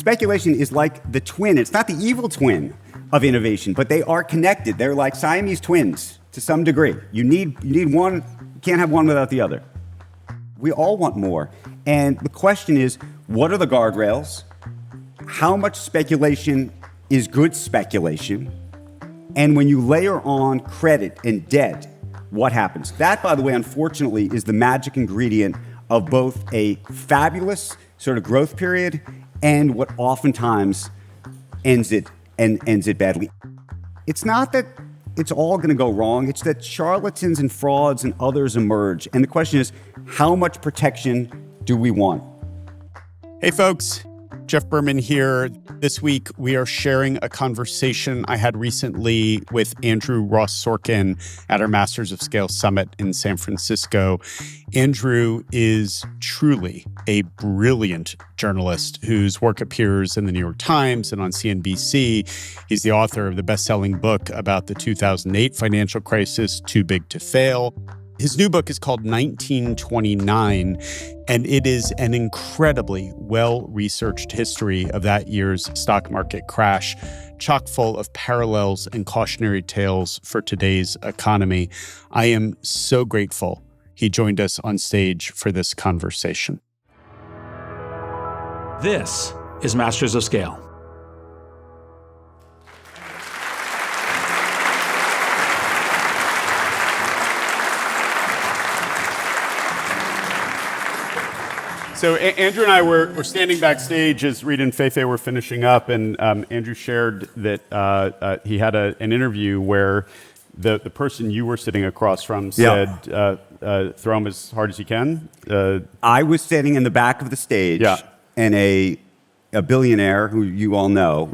speculation is like the twin. It's not the evil twin of innovation, but they are connected. They're like Siamese twins to some degree. You need one, you can't have one without the other. We all want more. And the question is, what are the guardrails? How much speculation is good speculation? And when you layer on credit and debt, what happens? That, by the way, unfortunately, is the magic ingredient of both a fabulous sort of growth period and what oftentimes ends it badly. It's not that it's all going to go wrong. It's that charlatans and frauds and others emerge. And the question is, how much protection do we want? Hey, folks. Jeff Berman here. This week, we are sharing a conversation I had recently with Andrew Ross Sorkin at our Masters of Scale Summit in San Francisco. Andrew is truly a brilliant journalist whose work appears in the New York Times and on CNBC. He's the author of the best-selling book about the 2008 financial crisis, Too Big to Fail. His new book is called 1929, and it is an incredibly well-researched history of that year's stock market crash, chock full of parallels and cautionary tales for today's economy. I am so grateful he joined us on stage for this conversation. This is Masters of Scale. So Andrew and I were standing backstage as Reed and Feifei were finishing up, and Andrew shared that he had an interview where the person you were sitting across from said, throw him as hard as you can. I was sitting in the back of the stage, and a billionaire who you all know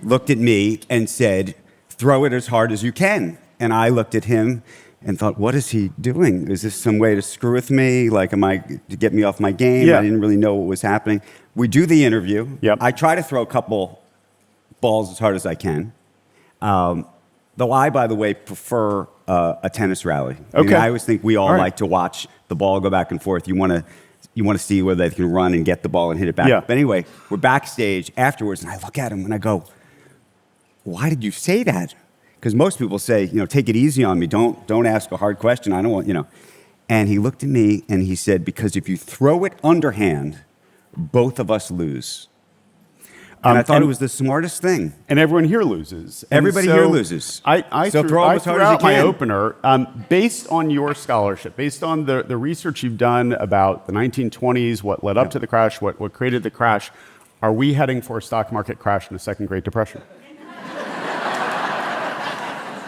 looked at me and said, throw it as hard as you can. And I looked at him and thought, what is he doing? Is this some way to screw with me? Like, to get me off my game? I didn't really know what was happening. We do the interview. I try to throw a couple balls as hard as I can. Though I, by the way, prefer a tennis rally. I mean, I always think we all like to watch the ball go back and forth. You want to see whether they can run and get the ball and hit it back. But anyway, we're backstage afterwards, and I look at him and I go, why did you say that? Because most people say, take it easy on me. Don't ask a hard question. I don't want, And he looked at me and he said, because if you throw it underhand, both of us lose. And I thought it was the smartest thing. And everyone here loses. Everybody here loses. I threw out my opener. Based on your scholarship, based on the research you've done about the 1920s, what led up to the crash, what created the crash, are we heading for a stock market crash in the second Great Depression?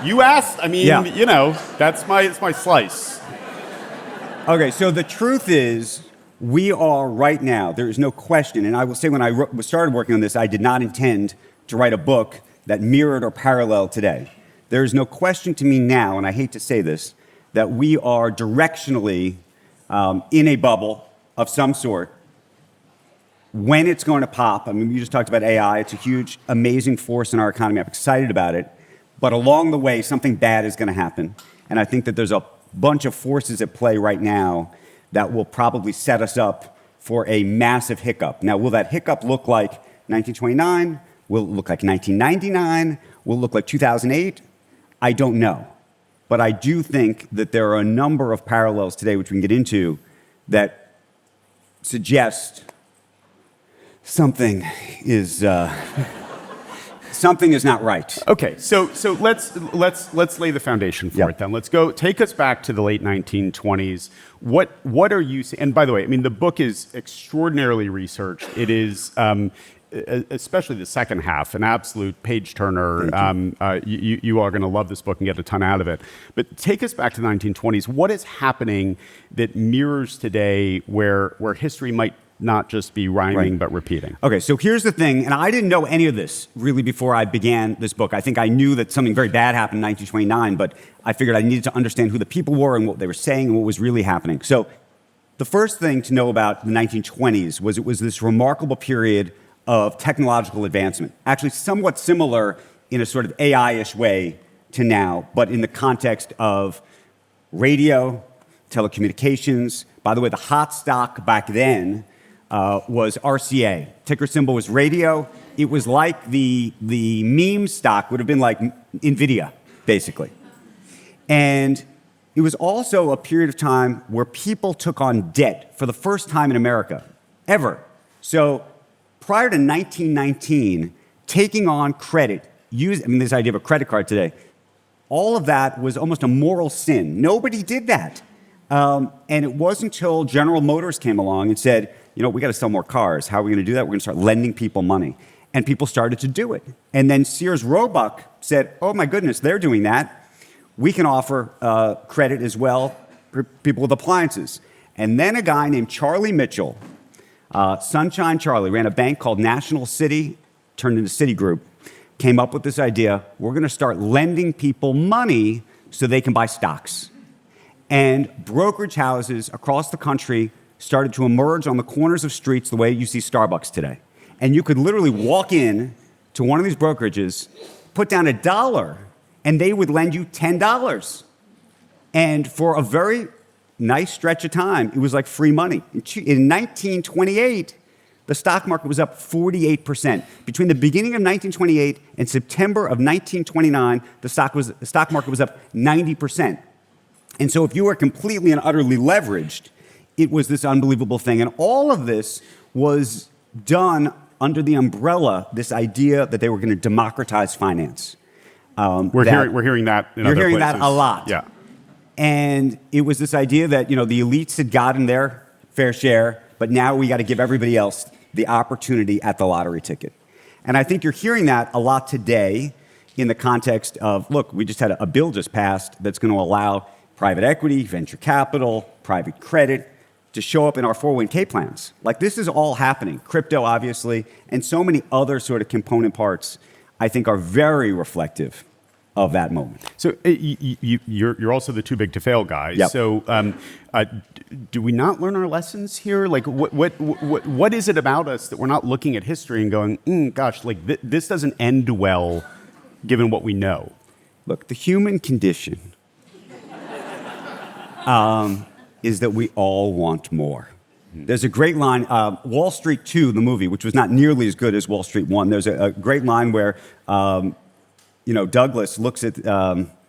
You asked, it's my slice. Okay, so the truth is, we are right now, there is no question, and I will say when I started working on this, I did not intend to write a book that mirrored or paralleled today. There is no question to me now, and I hate to say this, that we are directionally in a bubble of some sort. When it's going to pop, you just talked about AI, it's a huge, amazing force in our economy. I'm excited about it. But along the way, something bad is going to happen. And I think that there's a bunch of forces at play right now that will probably set us up for a massive hiccup. Now, will that hiccup look like 1929? Will it look like 1999? Will it look like 2008? I don't know. But I do think that there are a number of parallels today, which we can get into, that suggest something is not right. Okay, so let's lay the foundation for it then. Let's go. Take us back to the late 1920s. What are you seeing? And by the way, the book is extraordinarily researched. It is, especially the second half, an absolute page turner. You are going to love this book and get a ton out of it. But take us back to the 1920s. What is happening that mirrors today, where history might not just be rhyming, but repeating? Okay, so here's the thing, and I didn't know any of this really before I began this book. I think I knew that something very bad happened in 1929, but I figured I needed to understand who the people were and what they were saying and what was really happening. So the first thing to know about the 1920s was it was this remarkable period of technological advancement, actually somewhat similar in a sort of AI-ish way to now, but in the context of radio, telecommunications. By the way, the hot stock back then was RCA. Ticker symbol was radio. It was like the meme stock would have been like NVIDIA, basically. And it was also a period of time where people took on debt for the first time in America, ever. So prior to 1919, taking on credit, this idea of a credit card today, all of that was almost a moral sin. Nobody did that. And it wasn't until General Motors came along and said, we got to sell more cars. How are we going to do that? We're going to start lending people money. And people started to do it. And then Sears Roebuck said, oh my goodness, they're doing that. We can offer credit as well for people with appliances. And then a guy named Charlie Mitchell, Sunshine Charlie, ran a bank called National City, turned into Citigroup, came up with this idea, we're going to start lending people money so they can buy stocks. And brokerage houses across the country started to emerge on the corners of streets the way you see Starbucks today. And you could literally walk in to one of these brokerages, put down $1, and they would lend you $10. And for a very nice stretch of time, it was like free money. In 1928, the stock market was up 48%. Between the beginning of 1928 and September of 1929, the stock market was up 90%. And so if you were completely and utterly leveraged, it was this unbelievable thing. And all of this was done under the umbrella, this idea that they were going to democratize finance. We're hearing that in other places. You're hearing that a lot. Yeah. And it was this idea that, the elites had gotten their fair share, but now we got to give everybody else the opportunity at the lottery ticket. And I think you're hearing that a lot today in the context of, look, we just had a bill just passed that's going to allow private equity, venture capital, private credit to show up in our 401k plans. Like, this is all happening. Crypto, obviously, and so many other sort of component parts, I think, are very reflective of that moment. So you're also the too big to fail guy. Yep. So do we not learn our lessons here? Like, what is it about us that we're not looking at history and going, gosh, like this doesn't end well, given what we know? Look, the human condition is that we all want more. There's a great line, Wall Street 2, the movie, which was not nearly as good as Wall Street 1. There's a great line where, Douglas looks at,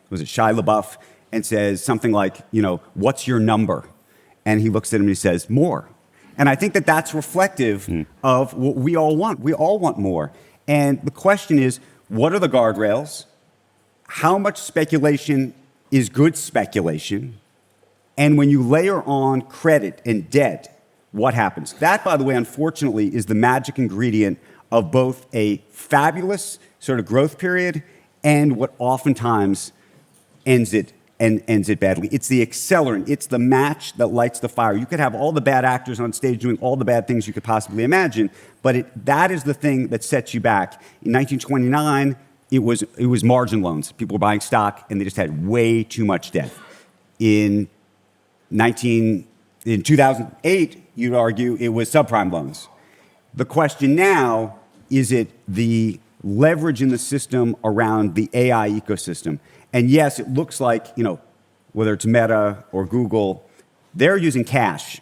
was it Shia LaBeouf, and says something like, what's your number? And he looks at him and he says, more. And I think that that's reflective of what we all want. We all want more. And the question is, what are the guardrails? How much speculation is good speculation? And when you layer on credit and debt, what happens? That, by the way, unfortunately, is the magic ingredient of both a fabulous sort of growth period and what oftentimes ends it badly. It's the accelerant. It's the match that lights the fire. You could have all the bad actors on stage doing all the bad things you could possibly imagine, but that is the thing that sets you back. In 1929, it was margin loans. People were buying stock, and they just had way too much debt. In 2008, you'd argue it was subprime loans. The question now, is it the leverage in the system around the AI ecosystem? And yes, it looks like, whether it's Meta or Google, they're using cash.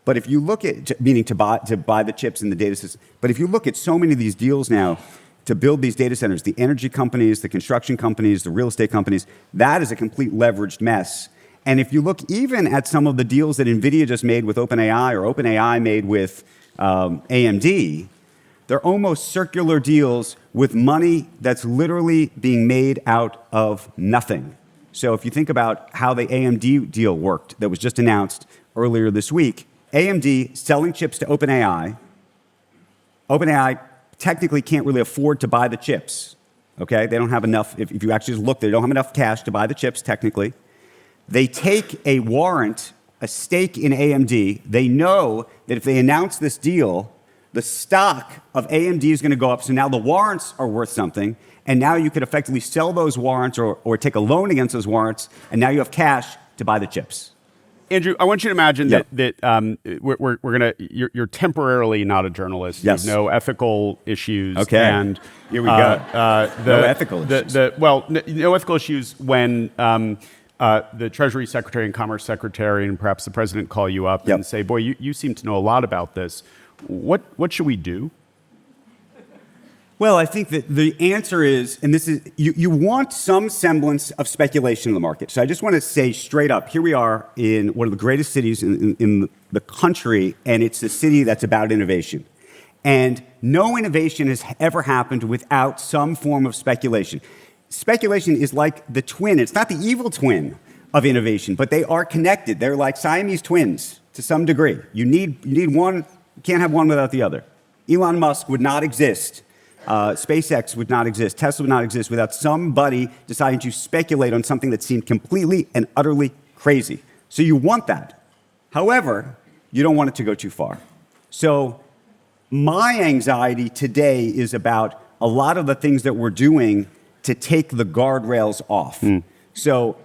But if you look at, meaning to buy the chips in the data system, but if you look at so many of these deals now to build these data centers, the energy companies, the construction companies, the real estate companies, that is a complete leveraged mess. And if you look even at some of the deals that NVIDIA just made with OpenAI or OpenAI made with AMD, they're almost circular deals with money that's literally being made out of nothing. So if you think about how the AMD deal worked that was just announced earlier this week, AMD selling chips to OpenAI. OpenAI technically can't really afford to buy the chips, okay? They don't have enough, if you actually look, they don't have enough cash to buy the chips technically. They take a warrant, a stake in AMD. They know that if they announce this deal, the stock of AMD is going to go up, so now the warrants are worth something, and now you could effectively sell those warrants or take a loan against those warrants, and now you have cash to buy the chips. Andrew, I want you to imagine Yep. that you're temporarily not a journalist. Yes. You have no ethical issues. Okay. And here we go. No ethical issues. No ethical issues when the Treasury Secretary and Commerce Secretary and perhaps the President call you up Yep. and say, boy, you seem to know a lot about this. What should we do? Well, I think that the answer is, and this is, you want some semblance of speculation in the market. So I just want to say straight up, here we are in one of the greatest cities in the country, and it's a city that's about innovation. And no innovation has ever happened without some form of speculation. Speculation is like the twin. It's not the evil twin of innovation, but they are connected. They're like Siamese twins to some degree. You need one. You can't have one without the other. Elon Musk would not exist. SpaceX would not exist. Tesla would not exist without somebody deciding to speculate on something that seemed completely and utterly crazy. So you want that. However, you don't want it to go too far. So my anxiety today is about a lot of the things that we're doing to take the guardrails off. So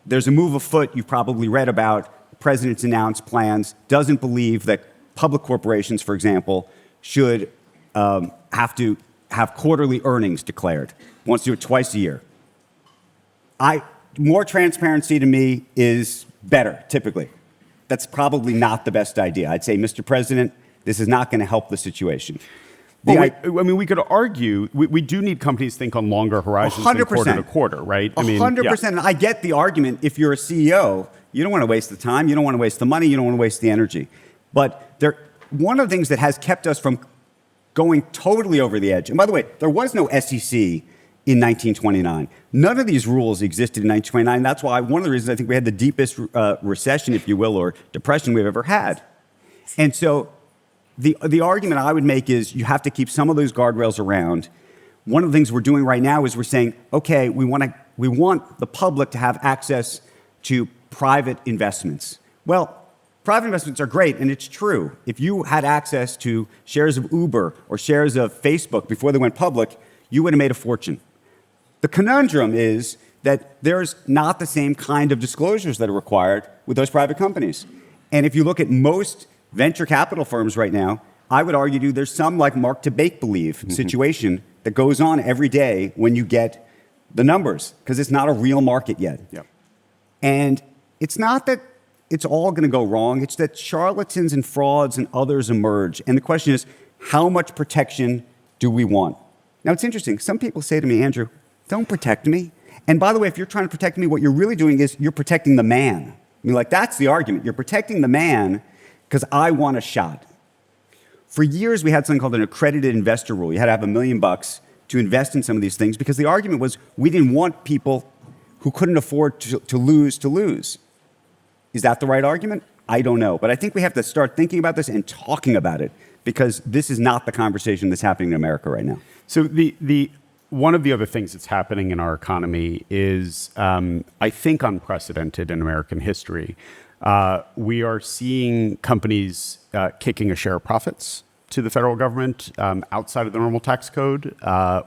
there's a move afoot you've probably read about. The president's announced plans, doesn't believe that public corporations, for example, should have to have quarterly earnings declared. Wants to do it twice a year. More transparency to me is better, typically. That's probably not the best idea. I'd say, Mr. President, this is not going to help the situation. We could argue we do need companies to think on longer horizons 100%. than quarter to quarter, right? 100%. And I get the argument. If you're a CEO, you don't want to waste the time, you don't want to waste the money, you don't want to waste the energy. But one of the things that has kept us from going totally over the edge, and by the way, there was no SEC in 1929. None of these rules existed in 1929. That's why one of the reasons I think we had the deepest recession, if you will, or depression we've ever had. And so the argument I would make is you have to keep some of those guardrails around. One of the things we're doing right now is we're saying, okay, we want the public to have access to private investments. Well, private investments are great, and it's true. If you had access to shares of Uber or shares of Facebook before they went public, you would have made a fortune. The conundrum is that there's not the same kind of disclosures that are required with those private companies. And if you look at most venture capital firms right now, I would argue to you there's some like Mark to Bake Believe situation that goes on every day when you get the numbers, because it's not a real market yet. Yep. And it's not that it's all going to go wrong. It's that charlatans and frauds and others emerge. And the question is, how much protection do we want? Now, it's interesting. Some people say to me, Andrew, don't protect me. And by the way, if you're trying to protect me, what you're really doing is you're protecting the man. I mean, like, that's the argument. You're protecting the man because I want a shot. For years, we had something called an accredited investor rule. You had to have $1 million to invest in some of these things because the argument was we didn't want people who couldn't afford to lose. Is that the right argument? I don't know. But I think we have to start thinking about this and talking about it because this is not the conversation that's happening in America right now. So the one of the other things that's happening in our economy is, I think, unprecedented in American history. We are seeing companies kicking a share of profits to the federal government outside of the normal tax code.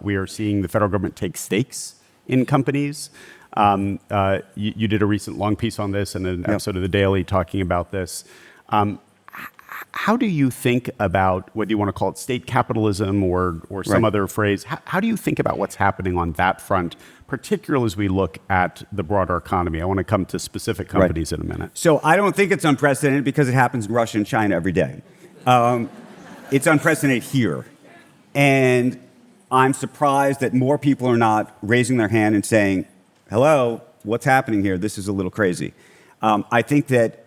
We are seeing the federal government take stakes in companies. You did a recent long piece on this and an episode of The Daily talking about this. How do you think about, whether you want to call it state capitalism or some other phrase, how do you think about what's happening on that front, particularly as we look at the broader economy? I want to come to specific companies in a minute. So I don't think it's unprecedented because it happens in Russia and China every day. It's unprecedented here. And I'm surprised that more people are not raising their hand and saying, hello, what's happening here? This is a little crazy. I think that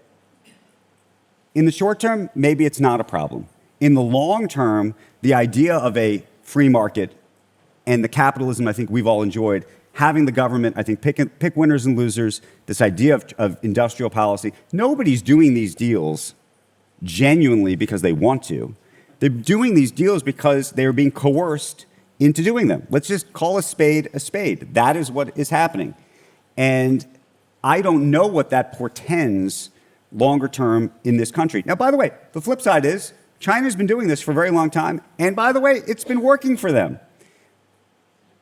in the short term, maybe it's not a problem. In the long term, the idea of a free market and the capitalism I think we've all enjoyed, having the government, I think, pick winners and losers, this idea of industrial policy. Nobody's doing these deals genuinely because they want to. They're doing these deals because they're being coerced into doing them. Let's just call a spade a spade. That is what is happening. And I don't know what that portends longer term in this country. Now, by the way, the flip side is China's been doing this for a very long time. And by the way, it's been working for them.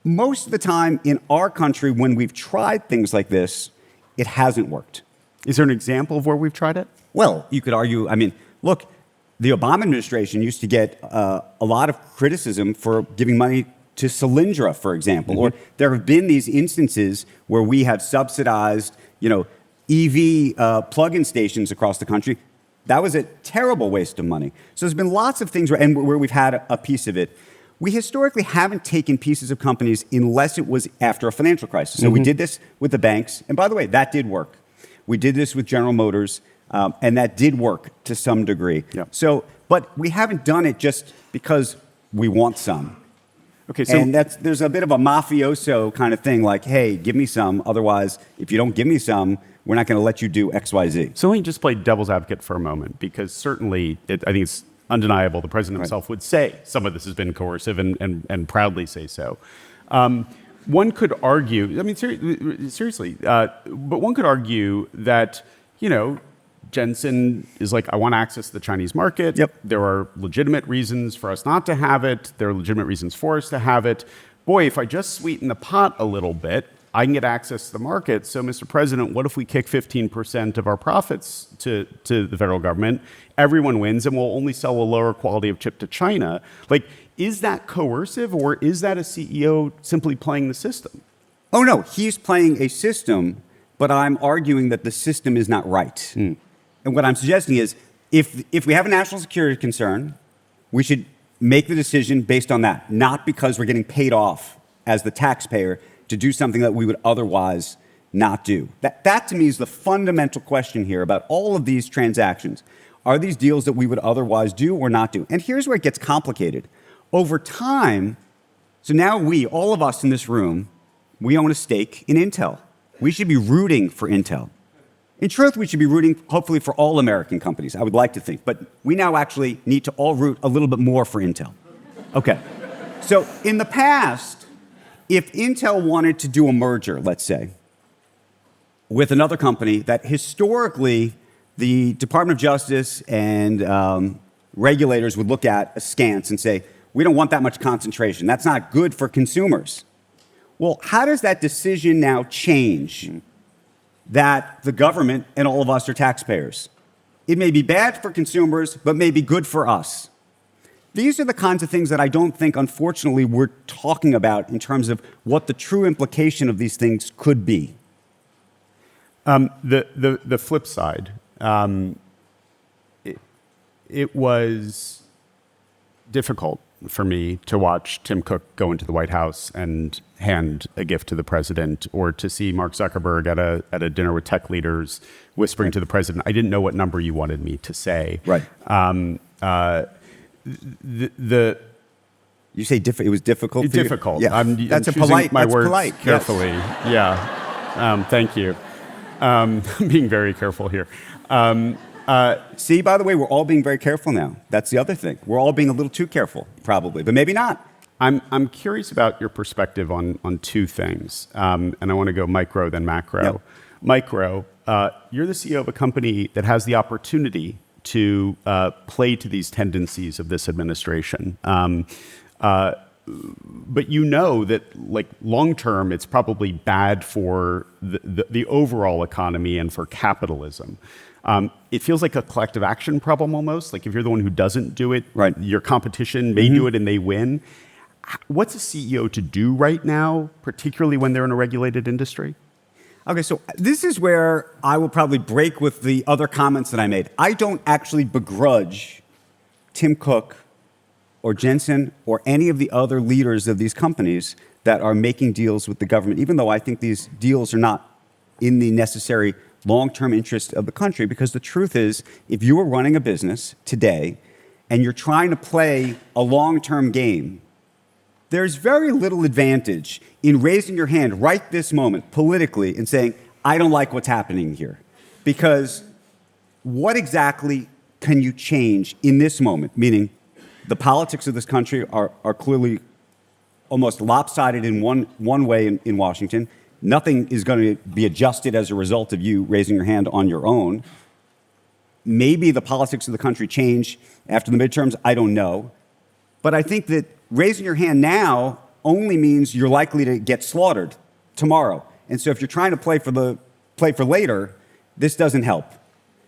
Most of the time in our country, when we've tried things like this, it hasn't worked. Is there an example of where we've tried it? Well, you could argue, I mean, look, the Obama administration used to get a lot of criticism for giving money to Solyndra, for example. Or there have been these instances where we have subsidized, EV plug-in stations across the country. That was a terrible waste of money. So there's been lots of things where we've had a piece of it. We historically haven't taken pieces of companies unless it was after a financial crisis. So we did this with the banks. And by the way, that did work. We did this with General Motors, and that did work to some degree. Yep. So, but we haven't done it just because we want some. Okay, so And there's a bit of a mafioso kind of thing, like, hey, give me some. Otherwise, if you don't give me some, we're not going to let you do X, Y, Z. So let me just play devil's advocate for a moment, because certainly I think it's undeniable the president himself would say some of this has been coercive and proudly say so. One could argue, I mean, seriously, but one could argue that, Jensen is like, I want to access the Chinese market. Yep. There are legitimate reasons for us not to have it. There are legitimate reasons for us to have it. Boy, if I just sweeten the pot a little bit, I can get access to the market. So, Mr. President, what if we kick 15% of our profits to the federal government? Everyone wins, and we'll only sell a lower quality of chip to China. Like, is that coercive, or is that a CEO simply playing the system? Oh, no, he's playing a system, but I'm arguing that the system is not right. And what I'm suggesting is, if we have a national security concern, we should make the decision based on that, not because we're getting paid off as the taxpayer to do something that we would otherwise not do. That to me is the fundamental question here about all of these transactions. Are these deals that we would otherwise do or not do? And here's where it gets complicated. Over time, so now all of us in this room, we own a stake in Intel. We should be rooting for Intel. In truth, we should be rooting, hopefully, for all American companies, I would like to think. But we now actually need to all root a little bit more for Intel. Okay. So in the past, if Intel wanted to do a merger, let's say, with another company that historically the Department of Justice and regulators would look at askance and say, we don't want that much concentration. That's not good for consumers. Well, how does that decision now change that the government and all of us are taxpayers? It may be bad for consumers, but may be good for us. These are the kinds of things that I don't think, unfortunately, we're talking about in terms of what the true implication of these things could be. The flip side, it was difficult for me to watch Tim Cook go into the White House and hand a gift to the president, or to see Mark Zuckerberg at a dinner with tech leaders whispering to the president, I didn't know what number you wanted me to say. Right. You say it was difficult for you? Difficult. Yeah. I'm that's choosing polite. my That's words polite. carefully. Yes. Yeah. Thank you. I'm being very careful here. See, by the way, we're all being very careful now. That's the other thing. We're all being a little too careful, probably, but maybe not. I'm curious about your perspective on two things, and I want to go micro then macro. Yep. Micro, you're the CEO of a company that has the opportunity to play to these tendencies of this administration. But you know that, like, long term, it's probably bad for the overall economy and for capitalism. It feels like a collective action problem almost. Like, if you're the one who doesn't do it, right, your competition may do it and they win. What's a CEO to do right now, particularly when they're in a regulated industry? Okay, so this is where I will probably break with the other comments that I made. I don't actually begrudge Tim Cook or Jensen or any of the other leaders of these companies that are making deals with the government, even though I think these deals are not in the necessary long-term interest of the country. Because the truth is, if you are running a business today and you're trying to play a long-term game, there's very little advantage in raising your hand right this moment politically and saying, I don't like what's happening here. Because what exactly can you change in this moment? Meaning, the politics of this country are clearly almost lopsided in one way in Washington. Nothing is going to be adjusted as a result of you raising your hand on your own. Maybe the politics of the country change after the midterms. I don't know. But I think that raising your hand now only means you're likely to get slaughtered tomorrow. And so if you're trying to play for later, this doesn't help.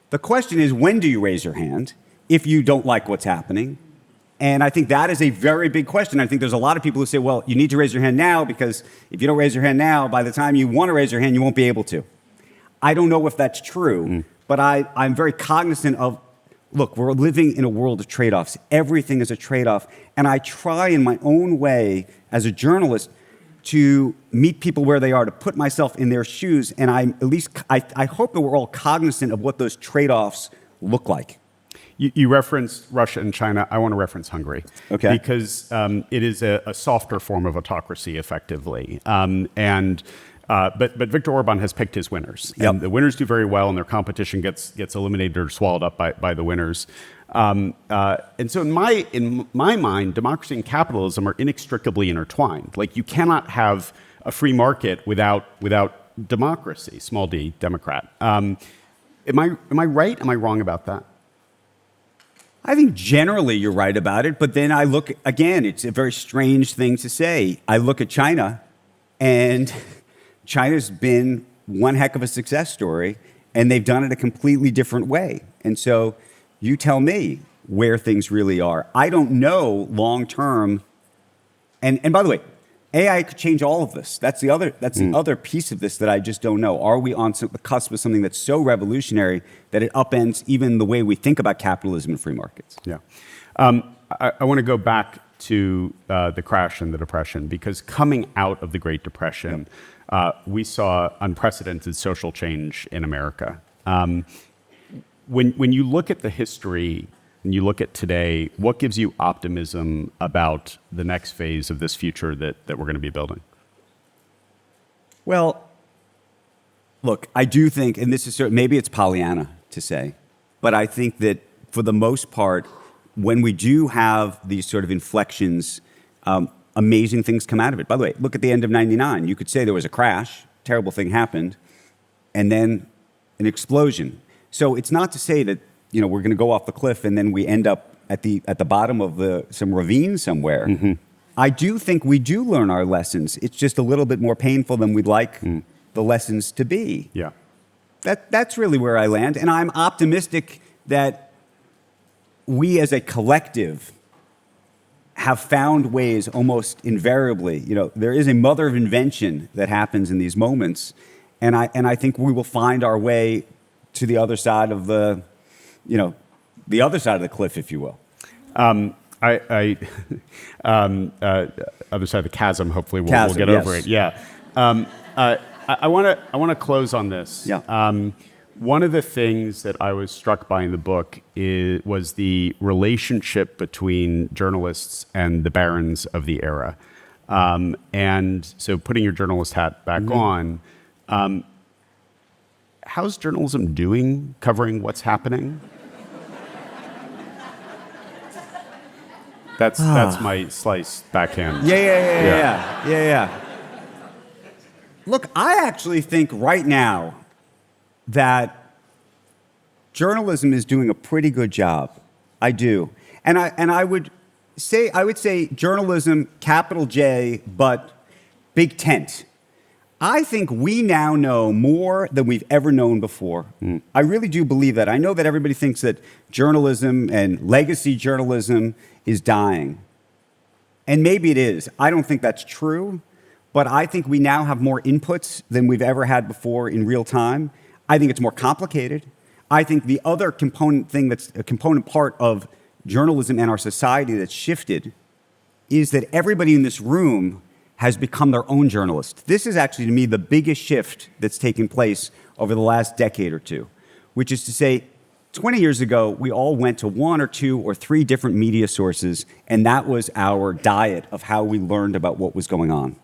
The question is, when do you raise your hand if you don't like what's happening? And I think that is a very big question. I think there's a lot of people who say, well, you need to raise your hand now, because if you don't raise your hand now, by the time you want to raise your hand, you won't be able to. I don't know if that's true, but I'm very cognizant of look, we're living in a world of trade-offs. Everything is a trade-off. And I try in my own way as a journalist to meet people where they are, to put myself in their shoes. And I hope that we're all cognizant of what those trade-offs look like. You referenced Russia and China. I want to reference Hungary. Okay. Because it is a softer form of autocracy, effectively. But Viktor Orban has picked his winners. Yep. And the winners do very well, and their competition gets eliminated or swallowed up by the winners. And so in my mind, democracy and capitalism are inextricably intertwined. Like, you cannot have a free market without democracy, small d, Democrat. Am I right? Am I wrong about that? I think generally you're right about it, but then I look, again, it's a very strange thing to say. I look at China, and China's been one heck of a success story, and they've done it a completely different way. And so you tell me where things really are. I don't know long term. And by the way, AI could change all of this. That's the other piece of this that I just don't know. Are we on the cusp of something that's so revolutionary that it upends even the way we think about capitalism and free markets? Yeah. I want to go back to the crash and the Depression, because coming out of the Great Depression, we saw unprecedented social change in America. When you look at the history and you look at today, what gives you optimism about the next phase of this future that we're going to be building? Well, look, I do think, and this is maybe it's Pollyanna to say, but I think that for the most part, when we do have these sort of inflections, amazing things come out of it. By the way, look at the end of '99. You could say there was a crash, terrible thing happened, and then an explosion. So it's not to say that we're going to go off the cliff and then we end up at the bottom of some ravine somewhere. Mm-hmm. I do think we do learn our lessons. It's just a little bit more painful than we'd like the lessons to be. Yeah. That's really where I land, and I'm optimistic that we as a collective have found ways almost invariably. There is a mother of invention that happens in these moments, and I think we will find our way to the other side of the other side of the cliff, if you will. Other side of the chasm. Hopefully, we'll get over it. Yeah. I want to close on this. Yeah. One of the things that I was struck by in the book was the relationship between journalists and the barons of the era. And so, putting your journalist hat back on, how's journalism doing covering what's happening? That's my slice backhand. Yeah. Look, I actually think right now that journalism is doing a pretty good job. I do. And I would say journalism, capital J, but big tent. I think we now know more than we've ever known before. I really do believe that. I know that everybody thinks that journalism and legacy journalism is dying. And maybe it is. I don't think that's true, but I think we now have more inputs than we've ever had before in real time. I think it's more complicated. I think the other component thing that's a component part of journalism and our society that's shifted is that everybody in this room has become their own journalist. This is actually, to me, the biggest shift that's taken place over the last decade or two, which is to say, 20 years ago, we all went to one or two or three different media sources, and that was our diet of how we learned about what was going on.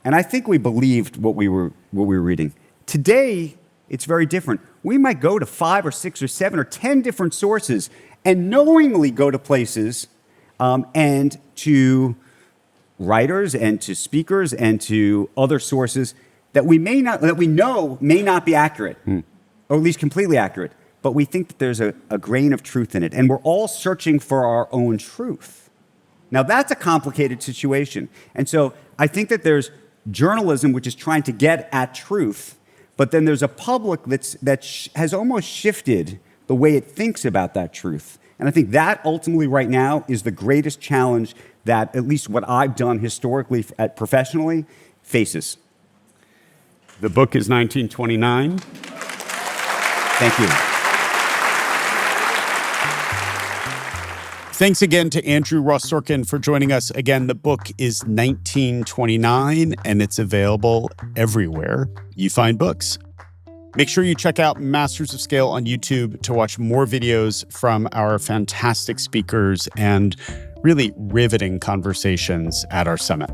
And I think we believed what we were reading. Today, it's very different. We might go to 5 or 6 or 7 or 10 different sources and knowingly go to places and to writers and to speakers and to other sources that we know may not be accurate, or at least completely accurate, but we think that there's a grain of truth in it, and we're all searching for our own truth. Now, that's a complicated situation, and so I think that there's journalism which is trying to get at truth, but then there's a public that has almost shifted the way it thinks about that truth. And I think that ultimately right now is the greatest challenge that at least what I've done historically professionally faces. The book is 1929. Thank you. Thanks again to Andrew Ross Sorkin for joining us. Again, the book is 1929, and it's available everywhere you find books. Make sure you check out Masters of Scale on YouTube to watch more videos from our fantastic speakers and really riveting conversations at our summit.